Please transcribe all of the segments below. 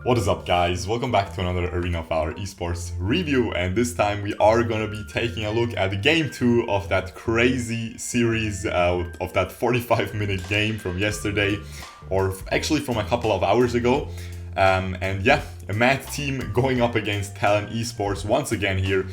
What is up, guys? Welcome back to another Arena of Valor esports review, and this time we are gonna be taking a look at game 2 of that crazy series of that 45-minute game from yesterday, or actually from a couple of hours ago. And yeah, a MAD team going up against Talon esports once again here,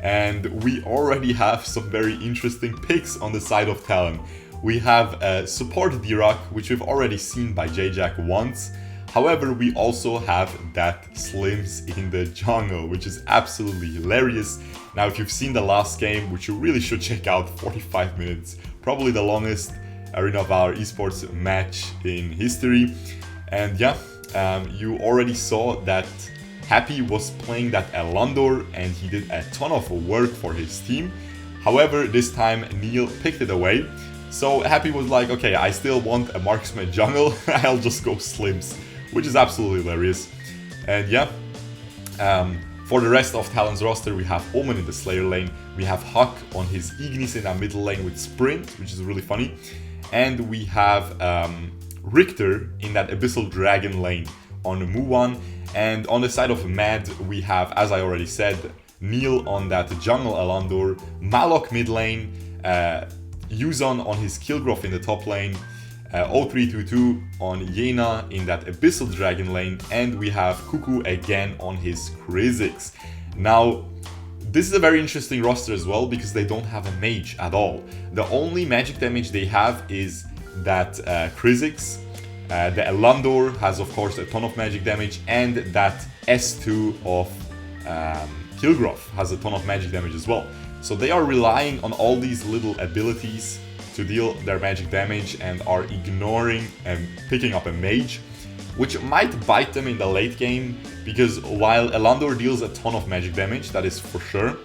and we already have some very interesting picks on the side of Talon. We have support D-Rock, which we've already seen by J-Jack once. However, we also have that Slimz in the jungle, which is absolutely hilarious. Now, if you've seen the last game, which you really should check out, 45 minutes, probably the longest Arena of Valor esports match in history. And yeah, you already saw that Happy was playing that Eland'orr, and he did a ton of work for his team. However, this time Neil picked it away. So Happy was like, okay, I still want a marksman jungle, I'll just go Slimz, which is absolutely hilarious. And yeah, for the rest of Talon's roster, we have Omen in the Slayer lane, we have Huck on his Ignis in that middle lane with Sprint, which is really funny, and we have Richter in that Abyssal Dragon lane on Muwan. And on the side of MAD, we have, as I already said, Neil on that jungle Eland'orr, Malok mid lane, Yuzon on his Kil'Groth in the top lane, 0322 on Yena in that Abyssal Dragon lane, and we have Cuckoo again on his Kha'Zix. Now, this is a very interesting roster as well because they don't have a mage at all. The only magic damage they have is that Kha'Zix. The Eland'orr has, of course, a ton of magic damage, and that S2 of Kil'Groth has a ton of magic damage as well. So they are relying on all these little abilities to deal their magic damage and are ignoring and picking up a mage, which might bite them in the late game, because while Eland'orr deals a ton of magic damage, that is for sure,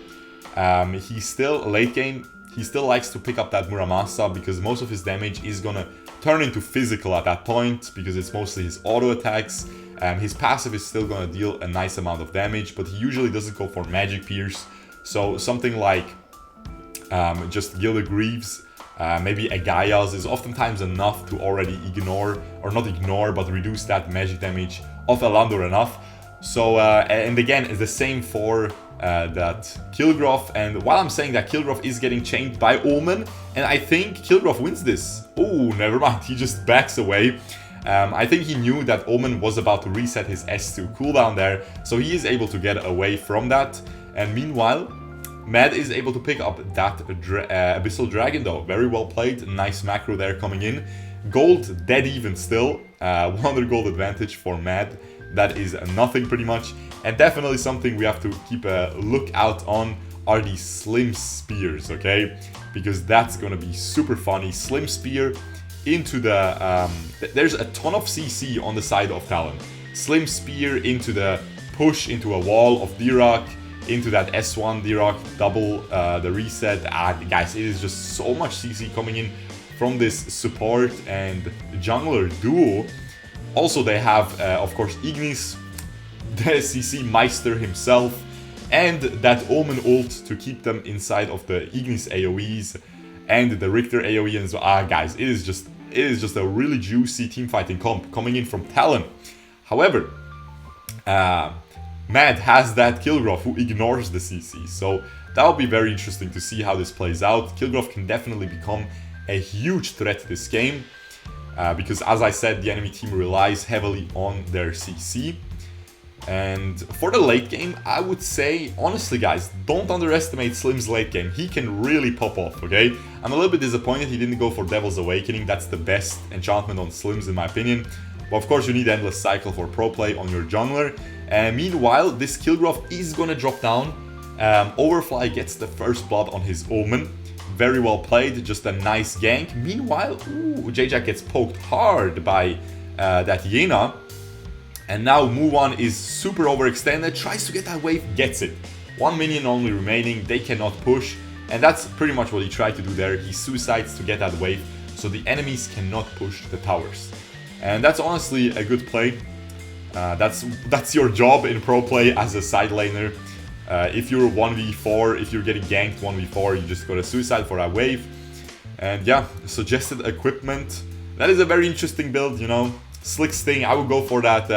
he still, late game, he still likes to pick up that Muramasa because most of his damage is gonna turn into physical at that point because it's mostly his auto attacks. His passive is still gonna deal a nice amount of damage, but he usually doesn't go for magic pierce. So something like just Gilded Greaves, maybe a Gaia's is oftentimes enough to already ignore, or not ignore, but reduce that magic damage of Eland'orr enough. So, and again, it's the same for that Kil'Groth. And while I'm saying that, Kil'Groth is getting chained by Omen, and I think Kil'Groth wins this. Oh, never mind, he just backs away. I think he knew that Omen was about to reset his S2 cooldown there, so he is able to get away from that. And meanwhile, MAD is able to pick up that Abyssal Dragon though. Very well played, nice macro there coming in. Gold dead even still, 100 gold advantage for MAD. That is nothing pretty much. And definitely something we have to keep a lookout on are these Slim Spears, okay? Because that's gonna be super funny. Slim Spear into the... there's a ton of CC on the side of Talon. Slim Spear into the push into a wall of D-Rock, into that S1 D-Rock, double the reset. Guys, it is just so much CC coming in from this support and jungler duo. Also, they have, of course, Ignis, the CC Meister himself, and that Omen ult to keep them inside of the Ignis AoEs and the Richter AoE. And so, guys, it is just a really juicy team fighting comp coming in from Talon. However, MAD has that Kil'Groth who ignores the CC, so that'll be very interesting to see how this plays out. Kil'Groth can definitely become a huge threat this game, because as I said, the enemy team relies heavily on their CC. And for the late game, I would say, honestly guys, don't underestimate Slim's late game. He can really pop off, okay? I'm a little bit disappointed he didn't go for Devil's Awakening. That's the best enchantment on Slim's in my opinion. But of course you need Endless Cycle for pro play on your jungler. Meanwhile, this Kil'Groth is gonna drop down. Overfly gets the first blood on his Omen. Very well played, just a nice gank. Meanwhile, J-Jack gets poked hard by that Yena. And now Muwan is super overextended, tries to get that wave, gets it. 1 minion only remaining, they cannot push. And that's pretty much what he tried to do there. He suicides to get that wave, so the enemies cannot push the towers. And that's honestly a good play. That's your job in pro play as a side laner. If you're 1v4, if you're getting ganked 1v4, you just gotta suicide for that wave. And yeah, suggested equipment. That is a very interesting build, you know. Slick Sting, I would go for that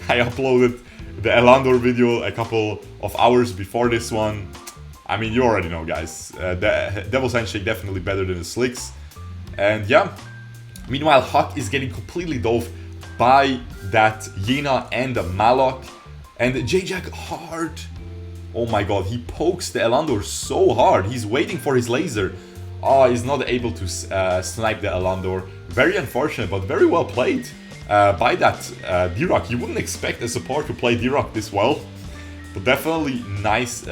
I uploaded the Eland'orr video a couple of hours before this one. I mean, you already know, guys. The Devil's Handshake definitely better than the Slicks. And yeah. Meanwhile, Huck is getting completely dove by that Yena and the Malok. And J-Jack hard. Oh my god, he pokes the Eland'orr so hard. He's waiting for his laser. Oh, he's not able to snipe the Eland'orr. Very unfortunate, but very well played by that D-Rock. You wouldn't expect a support to play D-Rock this well. But definitely nice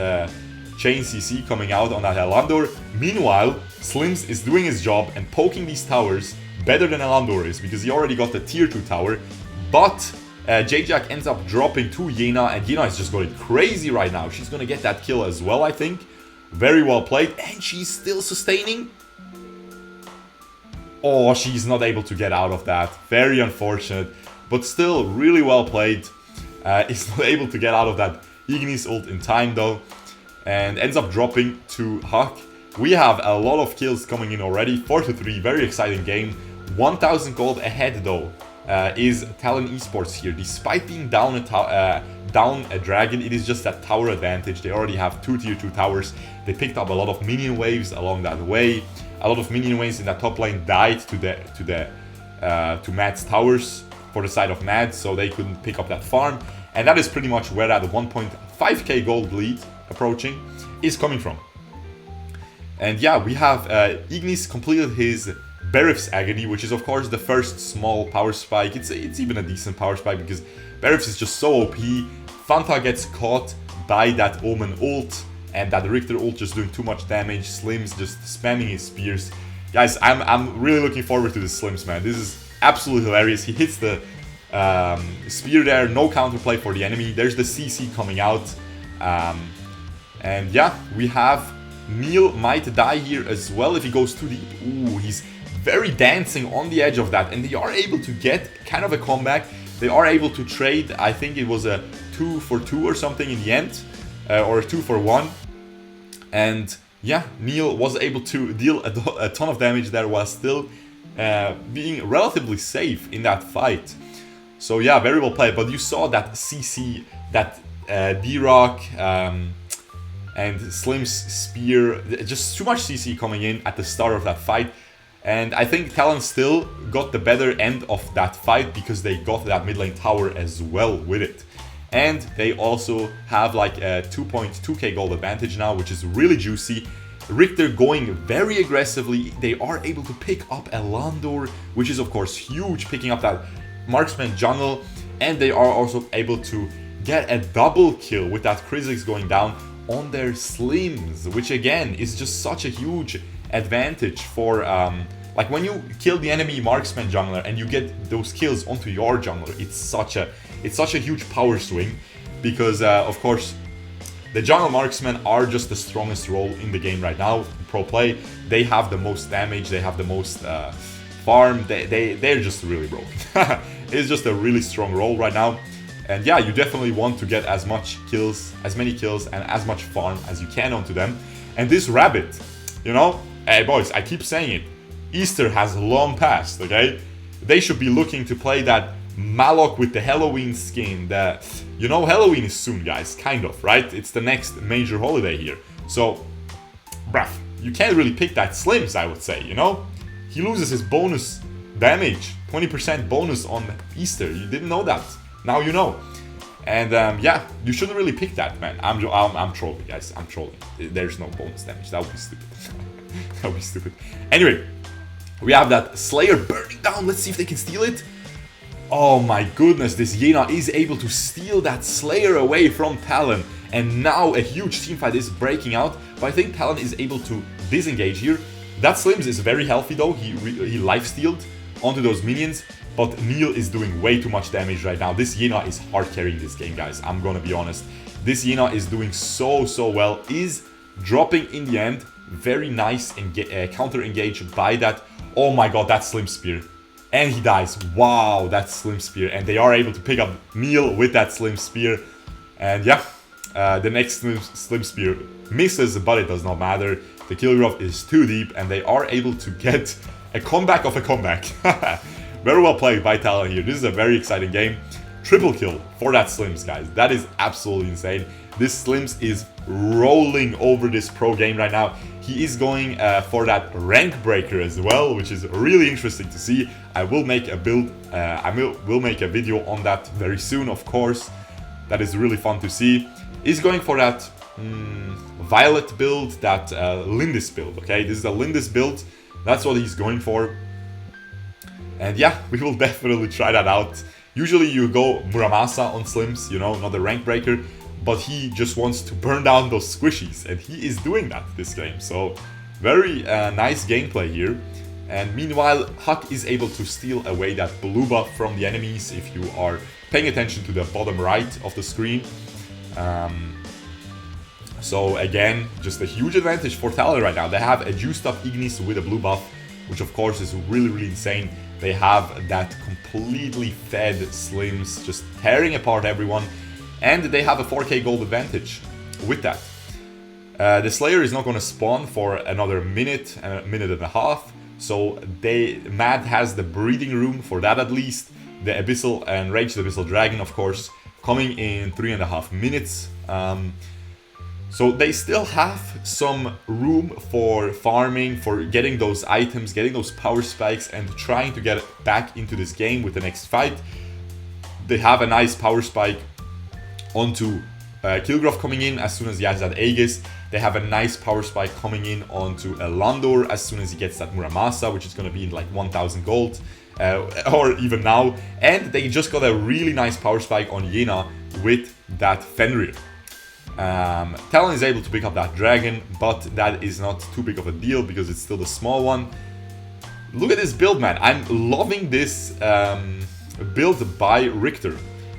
chain CC coming out on that Eland'orr. Meanwhile, Slimz is doing his job and poking these towers better than Eland'orr is, because he already got the tier 2 tower. But J-Jack ends up dropping to Yena, and Yena is just going crazy right now. She's gonna get that kill as well, I think. Very well played, and she's still sustaining. Oh, she's not able to get out of that. Very unfortunate, but still really well played. Is not able to get out of that Ignis ult in time though, and ends up dropping to Huck. We have a lot of kills coming in already, 4-3, very exciting game. 1000 gold ahead though is Talon Esports here. Despite being down a dragon, it is just that tower advantage. They already have 2 tier 2 towers. They picked up a lot of minion waves along that way. A lot of minion waves in that top lane died to MAD's towers for the side of MAD, so they couldn't pick up that farm. And that is pretty much where that 1.5k gold lead approaching is coming from. And yeah, we have Ignis completed his Berif's Agony, which is of course the first small power spike. It's even a decent power spike because Berif's is just so OP. Fanta gets caught by that Omen ult, and that Richter ult just doing too much damage. Slimz just spamming his spears. Guys, I'm really looking forward to this Slimz, man. This is absolutely hilarious. He hits the spear there, no counterplay for the enemy. There's the CC coming out. And yeah, we have Neil might die here as well if he goes too deep. Ooh, he's very dancing on the edge of that, and they are able to get kind of a comeback. They are able to trade, I think it was a 2-for-2 or something in the end, or a 2-for-1. And yeah, Neil was able to deal a ton of damage there while still being relatively safe in that fight. So yeah, very well played. But you saw that CC, that D-Rock and Slim's spear, just too much CC coming in at the start of that fight. And I think Talon still got the better end of that fight because they got that mid lane tower as well with it. And they also have like a 2.2k gold advantage now, which is really juicy. Richter going very aggressively. They are able to pick up Eland'orr, which is of course huge, picking up that marksman jungle. And they are also able to get a double kill with that Kha'Zix going down on their Slimz, which again is just such a huge advantage for like when you kill the enemy marksman jungler and you get those kills onto your jungler. It's such a huge power swing because of course the jungle marksmen are just the strongest role in the game right now in pro play. They have the most damage, they have the most farm, they're just really broken. It's just a really strong role right now. And yeah, you definitely want to get as many kills and as much farm as you can onto them. And this rabbit, you know, hey boys, I keep saying it, Easter has long passed, okay? They should be looking to play that Malok with the Halloween skin. That, you know, Halloween is soon, guys, kind of, right? It's the next major holiday here. So, bruh, you can't really pick that Slimz, I would say, you know? He loses his bonus damage, 20% bonus on Easter. You didn't know that. Now you know. And yeah, you shouldn't really pick that, man. I'm trolling, guys. I'm trolling. There's no bonus damage. That would be stupid. That would be stupid. Anyway, we have that Slayer burning down. Let's see if they can steal it. Oh my goodness, this Yena is able to steal that Slayer away from Talon. And now a huge team fight is breaking out. But I think Talon is able to disengage here. That Slimz is very healthy though. He life-stealed onto those minions. But Neil is doing way too much damage right now. This Yena is hard carrying this game, guys. I'm gonna be honest. This Yena is doing so well. Is dropping in the end. Very nice counter engage by that. Oh my god, that Slim Spear. And he dies. Wow, that Slim Spear. And they are able to pick up Neil with that Slim Spear. And yeah, the next Slim Spear misses, but it does not matter. The Kil'Groth is too deep, and they are able to get a comeback of a comeback. Very well played by Talon here. This is a very exciting game. triple kill for that Slimz, guys. That is absolutely insane. This Slimz is rolling over this pro game right now. He is going for that rank breaker as well, which is really interesting to see. I will make a build, will make a video on that very soon, of course. That is really fun to see. He's going for that Violet build, that Lindis build, okay? This is a Lindis build. That's what he's going for. And yeah, we will definitely try that out. Usually you go Muramasa on Slimz, you know, not a rank breaker, but he just wants to burn down those squishies, and he is doing that this game. So very nice gameplay here. And meanwhile, Huck is able to steal away that blue buff from the enemies if you are paying attention to the bottom right of the screen. So again, just a huge advantage for Talon right now. They have a juiced up Ignis with a blue buff, which of course is really, really insane. They have that completely fed Slimz, just tearing apart everyone. And they have a 4k gold advantage with that. The Slayer is not going to spawn for another minute and a half. So MAD has the breathing room for that at least. The Abyssal and Raged Abyssal Dragon, of course, coming in 3.5 minutes. So they still have some room for farming, for getting those items, getting those power spikes, and trying to get back into this game with the next fight. They have a nice power spike onto Kil'Groth coming in as soon as he has that Aegis. They have a nice power spike coming in onto Eland'orr as soon as he gets that Muramasa, which is going to be in like 1000 gold, or even now. And they just got a really nice power spike on Yena with that Fenrir. Talon is able to pick up that dragon, but that is not too big of a deal because it's still the small one. Look at this build, man. I'm loving this build by Richter.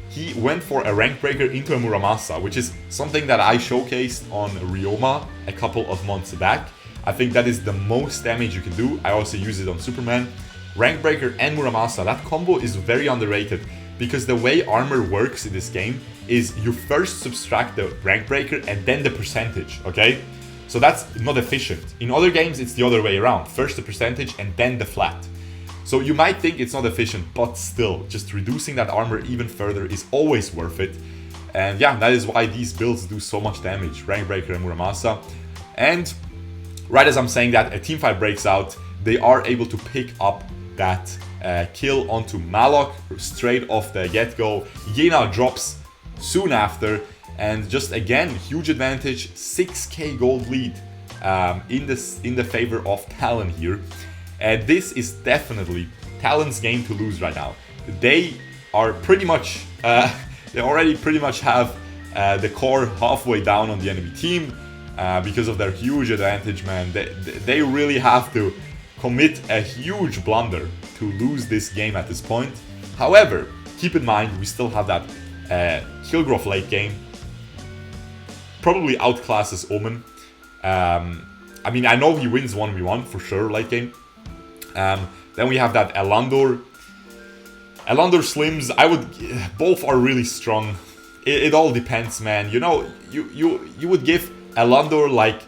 He went for a rank breaker into a Muramasa, which is something that I showcased on Ryoma a couple of months back. I think that is the most damage you can do. I also use it on Superman. Rank breaker and Muramasa, that combo is very underrated because the way armor works in this game is you first subtract the rank breaker and then the percentage, okay? So that's not efficient. In other games, it's the other way around. First the percentage and then the flat. So you might think it's not efficient, but still, just reducing that armor even further is always worth it. And yeah, that is why these builds do so much damage, Rank Breaker and Muramasa. And right as I'm saying that, a teamfight breaks out, they are able to pick up that kill onto Malok straight off the get-go. Yena drops soon after, and just again, huge advantage, 6k gold lead in the favor of Talon here. And this is definitely Talon's game to lose right now. They are pretty much, they already pretty much have the core halfway down on the enemy team because of their huge advantage, man. They really have to commit a huge blunder to lose this game at this point. However, keep in mind, we still have that Kil'Groth late game. Probably outclasses Omen. I mean, I know he wins 1v1 for sure late game. Then we have that Eland'orr. Eland'orr Slimz, both are really strong. It all depends, man. You know, you would give Eland'orr like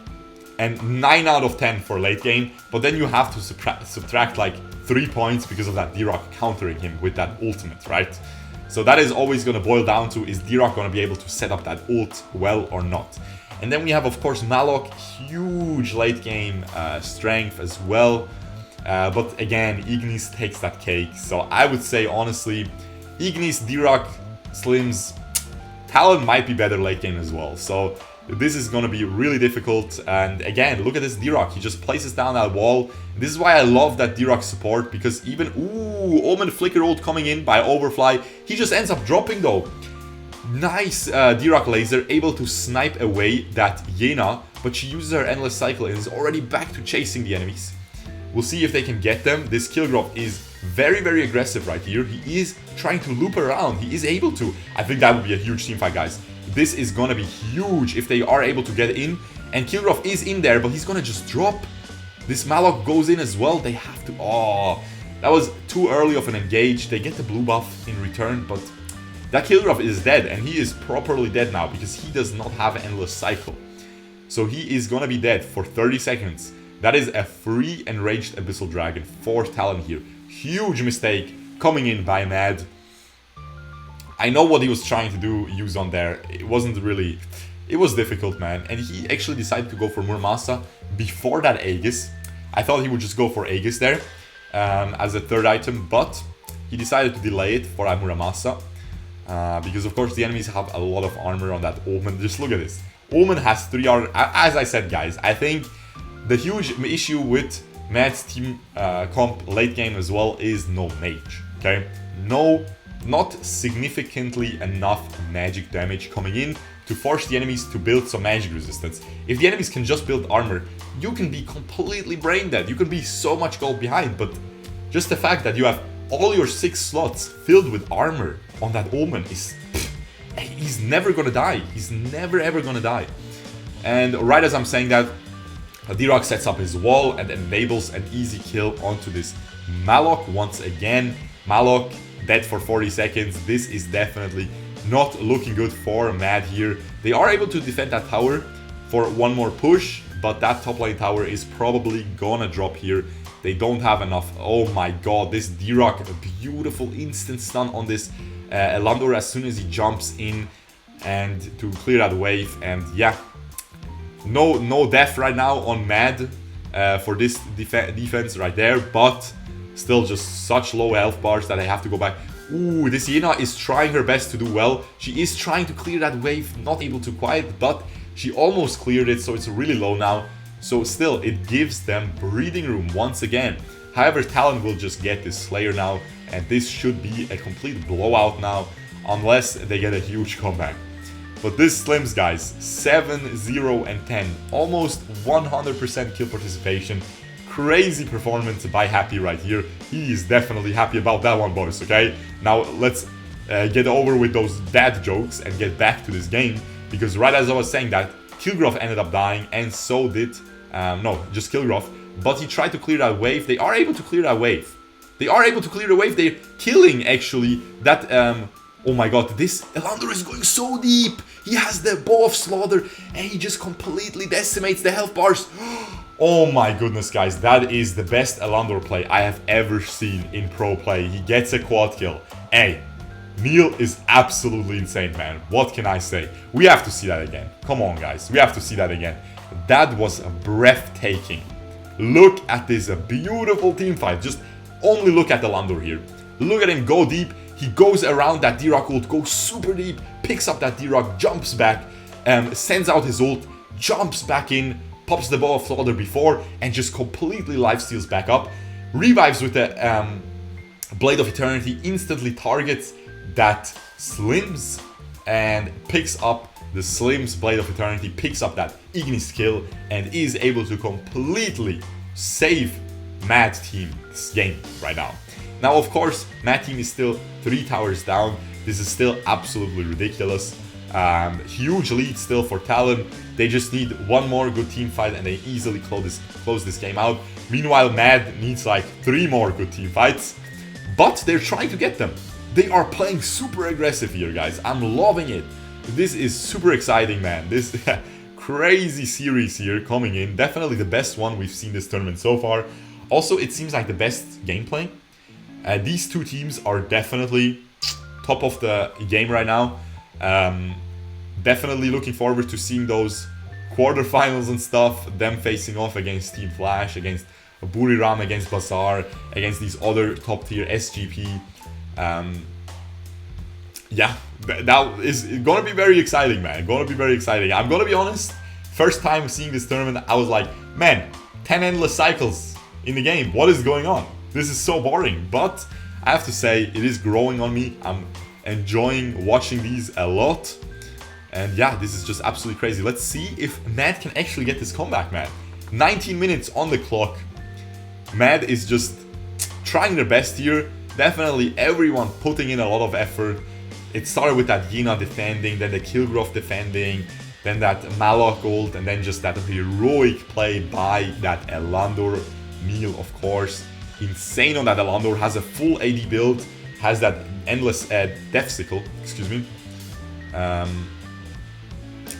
a 9 out of 10 for late game, but then you have to subtract like 3 points because of that D-Rock countering him with that ultimate, right? So that is always going to boil down to, is D-Rock going to be able to set up that ult well or not? And then we have, of course, Malok, huge late game strength as well. But again, Ignis takes that cake. So I would say, honestly, Ignis, D-Rock, Slimz, Talon might be better late game as well. So this is going to be really difficult. And again, look at this D-Rock. He just places down that wall. This is why I love that D-Rock support, because even, Omen flicker ult coming in by Overfly. He just ends up dropping though. Nice D-Rock laser, able to snipe away that Yena, but she uses her endless cycle and is already back to chasing the enemies. We'll see if they can get them. This Kil'Groth is very, very aggressive right here. He is trying to loop around. He is able to. I think that would be a huge team fight, guys. This is going to be huge if they are able to get in. And Kil'Groth is in there, but he's going to just drop. This Malok goes in as well. They have to... Oh, that was too early of an engage. They get the blue buff in return, but that Kil'Groth is dead. And he is properly dead now because he does not have an endless cycle. So he is going to be dead for 30 seconds. That is a free enraged Abyssal Dragon for Talon here. Huge mistake coming in by MAD. I know what he was trying to do, Yuzon there. It wasn't really... It was difficult, man. And he actually decided to go for Muramasa before that Aegis. I thought he would just go for Aegis there as a third item, but he decided to delay it for Muramasa. Because of course the enemies have a lot of armor on that Omen. Just look at this. Omen has 3 armor. As I said, guys, I think the huge issue with MAD's team comp late game as well is no mage. Okay, not significantly enough magic damage coming in to force the enemies to build some magic resistance. If the enemies can just build armor, you can be completely brain dead. You can be so much gold behind, but just the fact that you have all your 6 slots filled with armor on that Omen is... he's never gonna die. He's never ever gonna die. And right as I'm saying that, D-Rock sets up his wall and enables an easy kill onto this Malok once again. Malok dead for 40 seconds. This is definitely not looking good for MAD here. They are able to defend that tower for one more push, but that top lane tower is probably gonna drop here. They don't have enough. Oh my god, this D-Rock, a beautiful instant stun on this Eland'orr as soon as he jumps in and to clear that wave. And yeah, no death right now on MAD for this defense right there, but still just such low health bars that I have to go back. Ooh, this Yeena is trying her best to do well. She is trying to clear that wave, not able to quite, but she almost cleared it, so it's really low now. So still, it gives them breathing room once again. However, Talon will just get this Slayer now, and this should be a complete blowout now, unless they get a huge comeback. But this Slimz, guys, 7-0 and 10, almost 100% kill participation. Crazy performance by Happy right here. He is definitely happy about that one, boys, okay? Now let's get over with those dad jokes and get back to this game, because right as I was saying that, Kil'Groth ended up dying, and so did, no, just Kil'Groth, but he tried to clear that wave. They are able to clear that wave. They are able to clear the wave. They're killing, actually, that, oh my god, this Eland'orr is going so deep. He has the Bow of Slaughter, and he just completely decimates the health bars. Oh my goodness, guys, that is the best Eland'orr play I have ever seen in pro play. He gets a quad kill. Hey, Neil is absolutely insane, man. What can I say? We have to see that again. Come on, guys, we have to see that again. That was breathtaking. Look at this beautiful team fight. Just only look at Eland'orr here. Look at him go deep. He goes around that D-Rock ult, goes super deep, picks up that D-Rock, jumps back, sends out his ult, jumps back in, pops the Bow of Slaughter before, and just completely lifesteals back up. Revives with the Blade of Eternity, instantly targets that Slimz, and picks up the Slimz Blade of Eternity, picks up that Ignis kill, and is able to completely save MAD team this game right now. Now, of course, MAD team is still 3 towers down. This is still absolutely ridiculous. Huge lead still for Talon. They just need one more good team fight and they easily close this game out. Meanwhile, MAD needs like 3 more good team fights, but they're trying to get them. They are playing super aggressive here, guys. I'm loving it. This is super exciting, man. This crazy series here coming in. Definitely the best one we've seen this tournament so far. Also, it seems like the best gameplay. These 2 teams are definitely top of the game right now. Definitely looking forward to seeing those quarterfinals and stuff. Them facing off against Team Flash, against Buriram, against Bazaar, against these other top tier SGP. Yeah, that is gonna be very exciting, man. Gonna be very exciting. I'm gonna be honest, first time seeing this tournament, I was like, man, 10 endless cycles in the game. What is going on? This is so boring. But I have to say, it is growing on me. I'm enjoying watching these a lot. And yeah, this is just absolutely crazy. Let's see if MAD can actually get this comeback, man. 19 minutes on the clock. MAD is just trying their best here. Definitely everyone putting in a lot of effort. It started with that Yeena defending, then the Kil'Groth defending, then that Malok ult, and then just that heroic play by that Eland'orr. Neil, of course. Insane on that Eland'orr. Has a full AD build. Has that endless death sickle. Excuse me.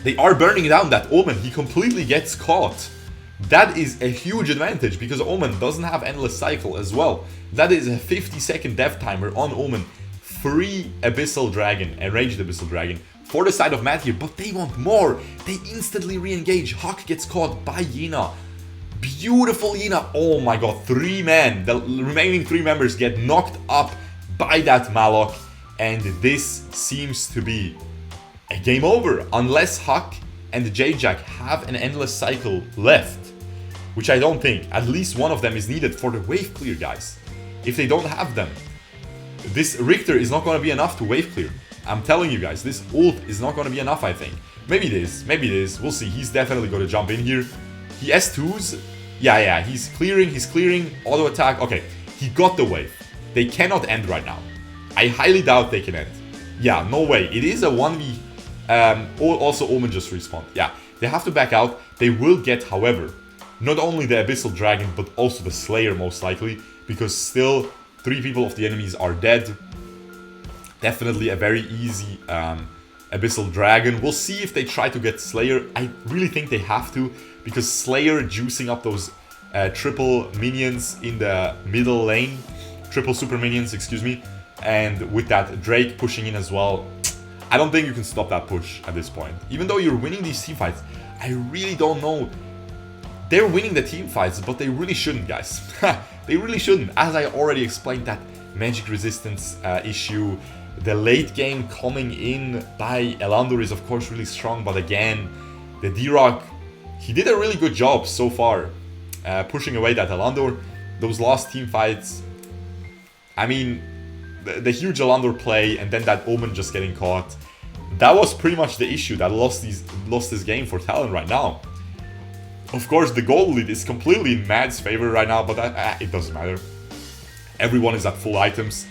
They are burning down that Omen. He completely gets caught. That is a huge advantage because Omen doesn't have endless cycle as well. That is a 50-second death timer on Omen. free Abyssal Dragon, Enraged Abyssal Dragon, for the side of MAD here, but they want more. They instantly re-engage. Huck gets caught by Yeena. Beautiful Yeena. Oh my god, 3 men. The remaining 3 members get knocked up by that Malok, and this seems to be a game over, unless Huck and J-Jack have an endless cycle left, which I don't think. At least one of them is needed for the wave clear, guys. If they don't have them, this Richter is not going to be enough to wave clear. I'm telling you guys, this ult is not going to be enough, I think. Maybe it is, we'll see. He's definitely going to jump in here. He S2s. Yeah, he's clearing, auto attack. Okay, he got the wave. They cannot end right now. I highly doubt they can end. Yeah, no way. It is a 1v. Also, Omen just respawned. Yeah, they have to back out. They will get, however, not only the Abyssal Dragon, but also the Slayer most likely, because still 3 people of the enemies are dead. Definitely a very easy Abyssal Dragon. We'll see if they try to get Slayer. I really think they have to, because Slayer juicing up those triple minions in the middle lane. Triple super minions, excuse me. And with that Drake pushing in as well, I don't think you can stop that push at this point. Even though you're winning these teamfights, I really don't know. They're winning the teamfights, but they really shouldn't, guys. They really shouldn't. As I already explained, that magic resistance issue. The late game coming in by Eland'orr is of course really strong, but again, the D-Rock, he did a really good job so far, pushing away that Eland'orr. Those last team fights, I mean, the huge Eland'orr play and then that Omen just getting caught, that was pretty much the issue that lost this game for Talon right now. Of course, the gold lead is completely in MAD's favor right now, but it doesn't matter. Everyone is at full items.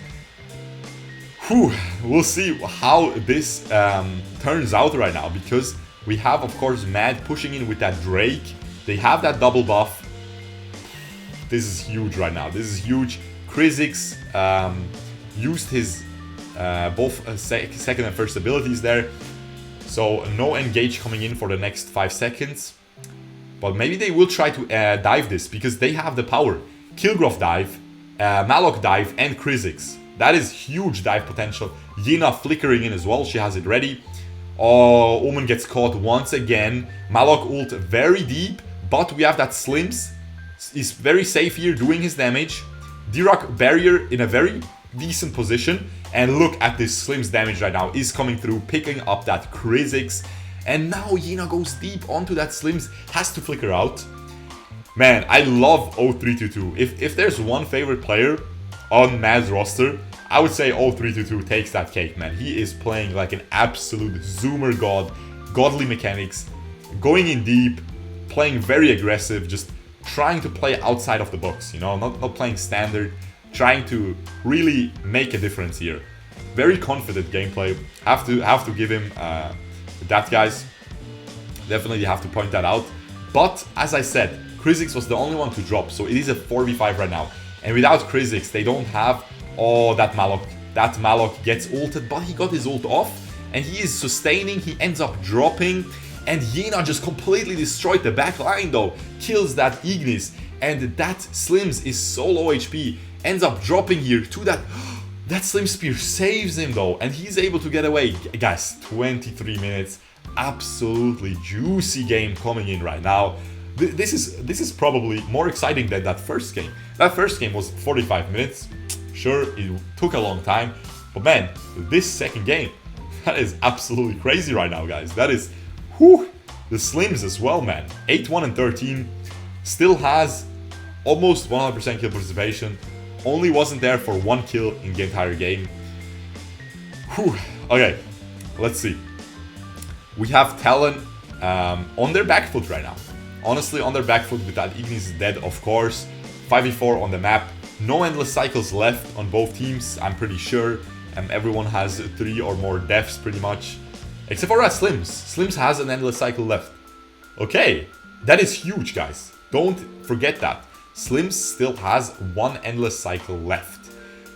Whew, we'll see how this turns out right now, because we have, of course, MAD pushing in with that Drake. They have that double buff. This is huge right now. This is huge. Kha'Zix used his both second and first abilities there. So no engage coming in for the next 5 seconds. But maybe they will try to dive this, because they have the power. Kil'Groth dive, Malok dive, and Kha'Zix. That is huge dive potential. Yeena flickering in as well. She has it ready. Oh, Omen gets caught once again. Malok ult very deep, but we have that Slimz. Is very safe here doing his damage. D-Rock barrier in a very decent position. And look at this Slimz damage right now. Is coming through, picking up that Kha'Zix. And now Yeena goes deep onto that Slimz. Has to flicker out. Man, I love 0322. If there's one favorite player on MAD's roster, I would say 0322 takes that cake, man. He is playing like an absolute zoomer god. Godly mechanics. Going in deep. Playing very aggressive. Just trying to play outside of the box, you know, not playing standard, trying to really make a difference here. Very confident gameplay. Have to give him that, guys. Definitely have to point that out. But as I said, Kha'Zix was the only one to drop, so it is a 4v5 right now. And without Kha'Zix, they don't have that Malok. That Malok gets ulted, but he got his ult off, and he is sustaining. He ends up dropping. And Yeena just completely destroyed the back line though. Kills that Ignis. And that Slimz is so low HP. Ends up dropping here to that... That Slim Spear saves him though. And he's able to get away. Guys, 23 minutes. Absolutely juicy game coming in right now. This is probably more exciting than that first game. That first game was 45 minutes. Sure, it took a long time. But man, this second game, that is absolutely crazy right now, guys. That is... Whew, the Slimz as well, man. 8-1 and 13. Still has almost 100% kill participation. Only wasn't there for 1 kill in the entire game. Whew. Okay, let's see. We have Talon on their back foot right now. Honestly, on their back foot with that Ignis is dead, of course. 5v4 on the map. No endless cycles left on both teams, I'm pretty sure. Everyone has 3 or more deaths pretty much. Except for that Slimz. Slimz has an endless cycle left. Okay, that is huge, guys. Don't forget that. Slimz still has 1 endless cycle left.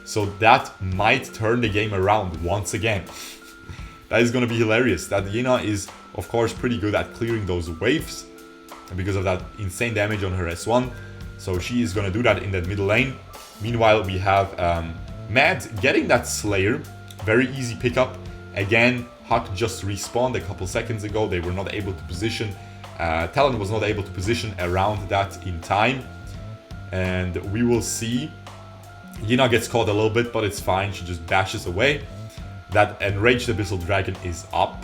So that might turn the game around once again. That is going to be hilarious. That Yeena is, of course, pretty good at clearing those waves. Because of that insane damage on her S1. So she is going to do that in that middle lane. Meanwhile, we have MAD getting that Slayer. very easy pickup. Again, Huck just respawned a couple seconds ago. They were not able to position. Talon was not able to position around that in time. And we will see. Yina gets caught a little bit, but it's fine. She just dashes away. That Enraged Abyssal Dragon is up.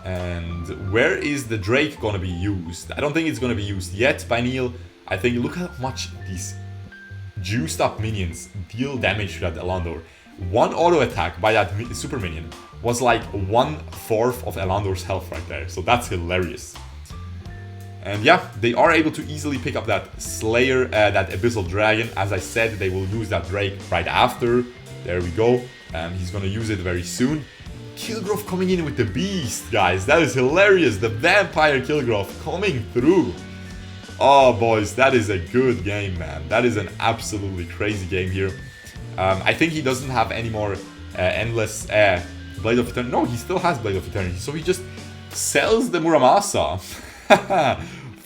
And where is the Drake gonna be used? I don't think it's gonna be used yet by Neil. I think, look how much these juiced up minions deal damage to that Eland'orr. One auto attack by that super minion was like 1/4 of Eland'orr's health right there. So that's hilarious. And yeah, they are able to easily pick up that Slayer, that Abyssal Dragon. As I said, they will use that Drake right after. There we go. He's gonna use it very soon. Kil'Groth coming in with the Beast, guys. That is hilarious. The Vampire Kil'Groth coming through. Oh, boys, that is a good game, man. That is an absolutely crazy game here. I think he doesn't have any more endless Blade of Eternity. No, he still has Blade of Eternity. So he just sells the Muramasa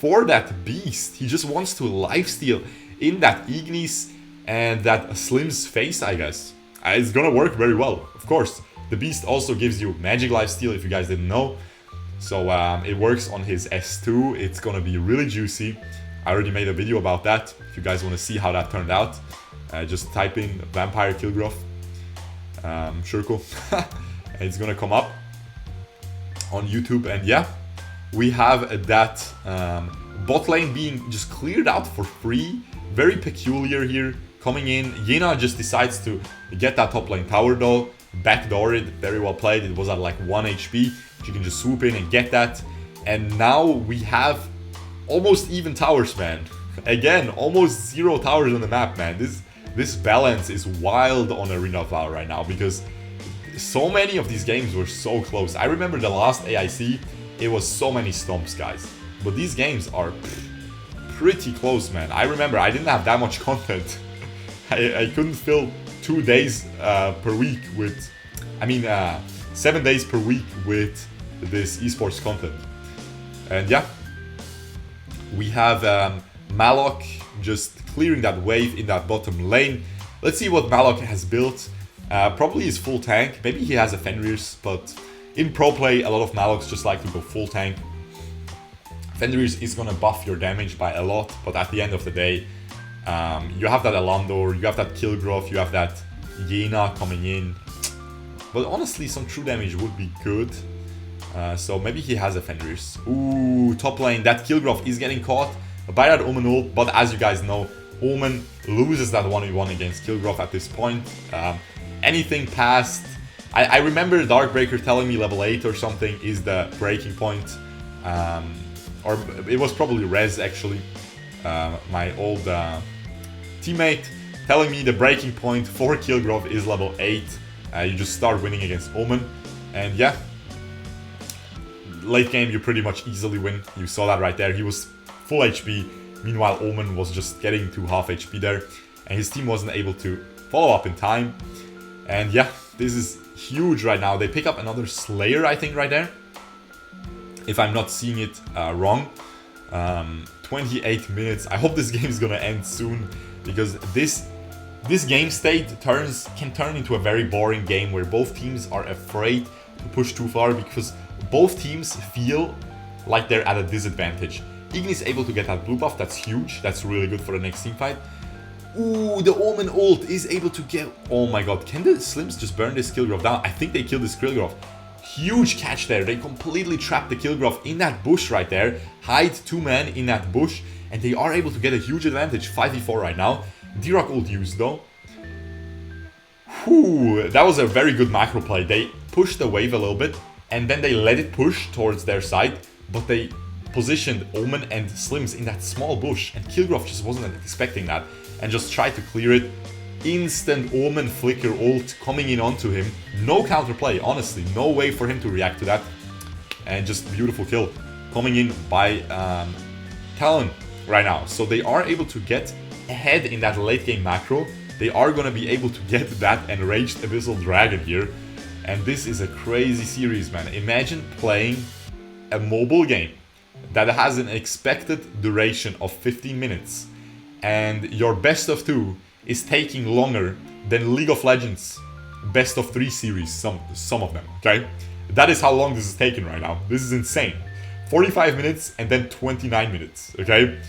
for that Beast. He just wants to lifesteal in that Ignis and that Slimz face, I guess. It's gonna work very well, of course. The Beast also gives you magic lifesteal, if you guys didn't know. So it works on his S2. It's gonna be really juicy. I already made a video about that. If you guys want to see how that turned out, just type in Vampire Kil'Groth. Sure, cool. It's gonna come up on YouTube. And yeah, we have that bot lane being just cleared out for free. Very peculiar here. Coming in, Yina just decides to get that top lane tower though. Backdoor it, very well played. It was at like 1 HP. She can just swoop in and get that. And now we have almost even towers, man. Again, almost 0 towers on the map, man. This balance is wild on Arena of Valor right now because so many of these games were so close. I remember the last AIC, it was so many stomps, guys. But these games are pretty close, man. I remember I didn't have that much content. I couldn't fill 2 days per week with, 7 days per week with this esports content. And yeah, we have Malok just clearing that wave in that bottom lane. Let's see what Malok has built. Probably his full tank. Maybe he has a Fenrir's, but in pro play, a lot of Maloks just like to go full tank. Fenrir's is gonna buff your damage by a lot, but at the end of the day, you have that Eland'orr, you have that Kil'Groth, you have that Yena coming in. But honestly, some true damage would be good. So maybe he has a Fenrir's. Ooh, top lane, that Kil'Groth is getting caught by that Omen ult, but as you guys know, Omen loses that 1v1 against Kil'Groth at this point. Anything past... I remember Darkbreaker telling me level 8 or something is the breaking point. Or it was probably Rez, actually. My old teammate telling me the breaking point for Kil'Groth is level 8. You just start winning against Omen. And yeah, late game you pretty much easily win. You saw that right there. He was full HP. Meanwhile, Omen was just getting to half HP there. And his team wasn't able to follow up in time. And yeah, this is huge right now. They pick up another Slayer, I think, right there. If I'm not seeing it wrong. 28 minutes. I hope this game is gonna end soon, because this game state can turn into a very boring game where both teams are afraid to push too far because both teams feel like they're at a disadvantage. Ignis is able to get that blue buff. That's huge. That's really good for the next team fight. Ooh, the Omen ult is able to get... Oh my god, can the Slimz just burn this Kil'Groth down? I think they killed this Kil'Groth. Huge catch there. They completely trapped the Kil'Groth in that bush right there. Hide 2 men in that bush. And they are able to get a huge advantage. 5v4 right now. D-Rock ult used though. Whew, that was a very good macro play. They pushed the wave a little bit. And then they let it push towards their side. But they positioned Omen and Slimz in that small bush. And Kil'Groth just wasn't expecting that. And just tried to clear it. Instant Omen flicker ult coming in onto him. No counterplay, honestly. No way for him to react to that. And just beautiful kill coming in by Talon right now. So they are able to get ahead in that late game macro. They are going to be able to get that Enraged Abyssal Dragon here. And this is a crazy series, man. Imagine playing a mobile game that has an expected duration of 15 minutes. And your best of 2 is taking longer than League of Legends best of 3 series, some of them, okay? That is how long this is taking right now. This is insane. 45 minutes and then 29 minutes, okay?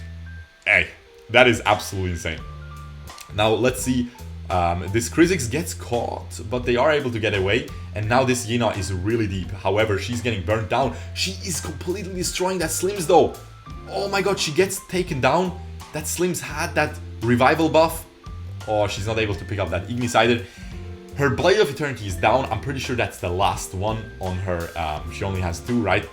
Hey, that is absolutely insane. Now, let's see. This Kha'Zix gets caught, but they are able to get away. And now this Yeena is really deep. However, she's getting burnt down. She is completely destroying that Slimz, though. Oh my god, she gets taken down. That Slimz had that revival buff. Oh, she's not able to pick up that Ignis either. Her Blade of Eternity is down. I'm pretty sure that's the last one on her. She only has 2, right?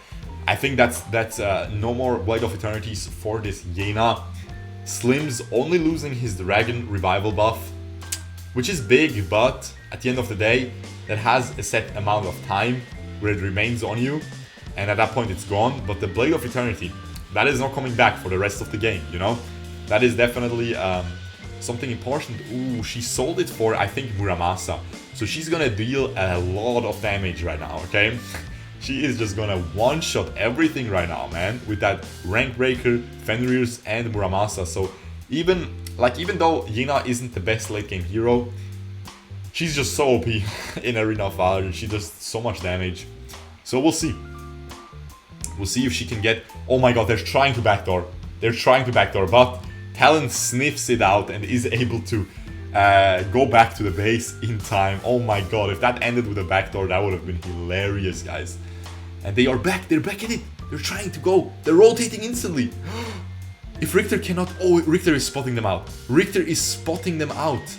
I think that's no more Blade of Eternities for this Yeena. Slimz only losing his Dragon revival buff, which is big, but at the end of the day, that has a set amount of time where it remains on you, and at that point it's gone. But the Blade of Eternity, that is not coming back for the rest of the game, you know? That is definitely something important. Ooh, she sold it for, I think, Muramasa. So she's gonna deal a lot of damage right now, okay? She is just gonna one-shot everything right now, man, with that Rank Breaker, Fenrir's, and Muramasa. So even though Yeena isn't the best late game hero, she's just so OP in Arena of Valor. She does so much damage. So we'll see. We'll see if she can get... Oh my god, they're trying to backdoor. They're trying to backdoor, but Talon sniffs it out and is able to go back to the base in time. Oh my god, if that ended with a backdoor, that would have been hilarious, guys. And they are back. They're back at it. They're trying to go. They're rotating instantly. If Richter cannot... Oh, Richter is spotting them out. Richter is spotting them out.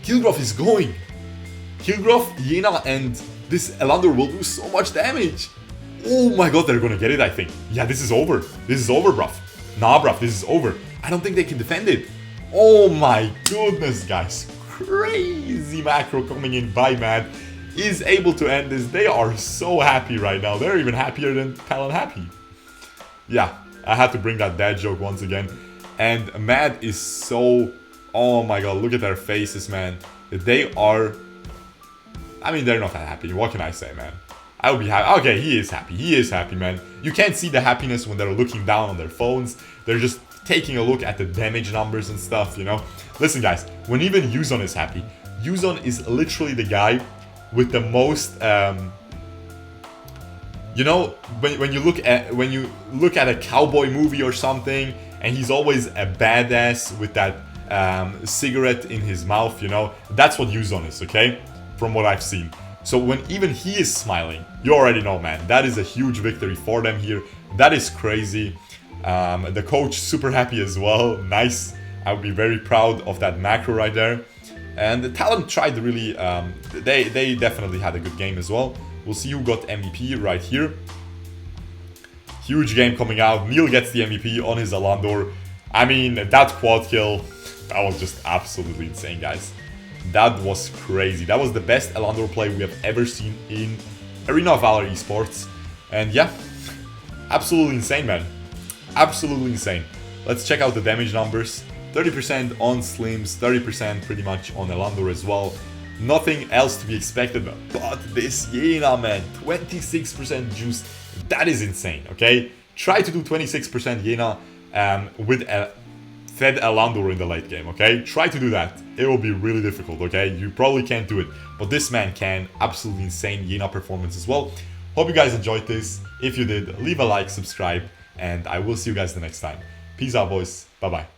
Kil'Groth is going. Kil'Groth, Yeena, and this Eland'orr will do so much damage. Oh my god, they're gonna get it, I think. Yeah, this is over. This is over, bruv. Nah, bruv, this is over. I don't think they can defend it. Oh my goodness, guys. Crazy macro coming in by MAD is able to end this. They are so happy right now. They're even happier than TLN Happy. Yeah, I had to bring that dad joke once again. And MAD is so... Oh my god, look at their faces, man. They are... I mean, they're not that happy. What can I say, man? I would be happy. Okay, he is happy. He is happy, man. You can't see the happiness when they're looking down on their phones. They're just taking a look at the damage numbers and stuff, you know? Listen, guys, when even Yuzon is happy, Yuzon is literally the guy with the most... you know, when you look at a cowboy movie or something, and he's always a badass with that cigarette in his mouth, you know? That's what Yuzon is, okay? From what I've seen. So when even he is smiling, you already know, man, that is a huge victory for them here. That is crazy. The coach super happy as well. Nice. I would be very proud of that macro right there. And the Talon tried really, they definitely had a good game as well. We'll see who got MVP right here. Huge game coming out. Neil gets the MVP on his Eland'orr. I mean, that quad kill, that was just absolutely insane, guys. That was crazy. That was the best Eland'orr play we have ever seen in Arena of Valor esports. And yeah, absolutely insane, man. Absolutely insane. Let's check out the damage numbers. 30% on Slimz, 30% pretty much on Eland'orr as well. Nothing else to be expected, but this Yeena, man, 26% juice. That is insane, okay? Try to do 26% Yeena with a fed Eland'orr in the late game, okay? Try to do that. It will be really difficult, okay? You probably can't do it, but this man can. Absolutely insane Yeena performance as well. Hope you guys enjoyed this. If you did, leave a like, subscribe, and I will see you guys the next time. Peace out, boys. Bye-bye.